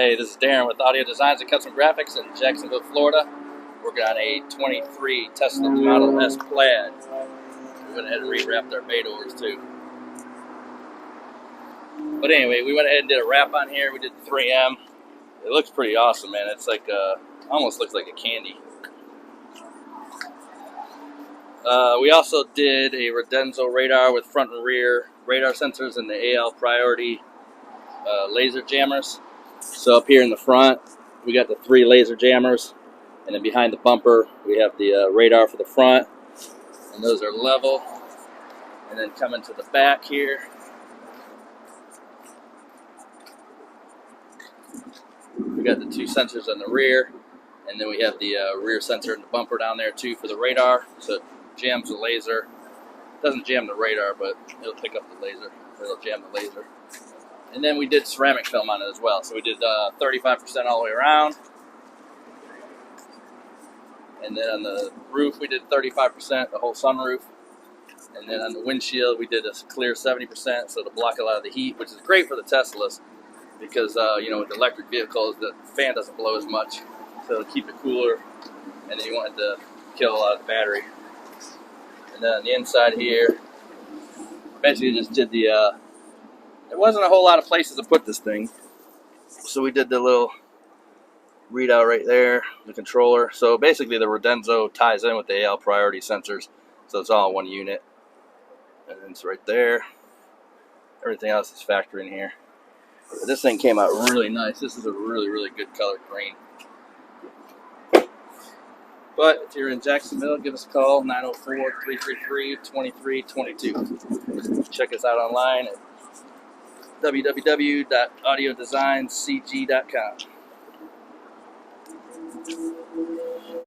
Hey, this is Darren with Audio Designs and Custom Graphics in Jacksonville, Florida. Working on a 23 Tesla Model S Plaid. We went ahead and rewrapped our bay doors too. But anyway, we went ahead and did a wrap on here. We did the 3M. It looks pretty awesome, man. It's like almost looks like a candy. We also did a Radenso Radar with front and rear radar sensors and the AL priority laser jammers. So up here in the front, we got the 3 laser jammers, and then behind the bumper, we have the radar for the front, and those are level. And then coming to the back here, we got the 2 sensors on the rear, and then we have the rear sensor in the bumper down there too for the radar. So it jams the laser. It doesn't jam the radar, but it'll pick up the laser. It'll jam the laser. And then we did ceramic film on it as well. So we did 35% all the way around. And then on the roof, we did 35%, the whole sunroof. And then on the windshield, we did a clear 70%, so to block a lot of the heat, which is great for the Teslas because, you know, with electric vehicles, the fan doesn't blow as much. So to keep it cooler, and then you want it to kill a lot of the battery. And then on the inside here, basically just did the... there wasn't a whole lot of places to put this thing, so we did the little readout right there, the controller. So basically the Radenso ties in with the AL priority sensors, so it's all in one unit, and it's right there. Everything else is factored in here. But this thing came out really nice. This is a really good color green. But if you're in Jacksonville, give us a call, 904-333-2322. Check us out online at www.audiodesigncg.com.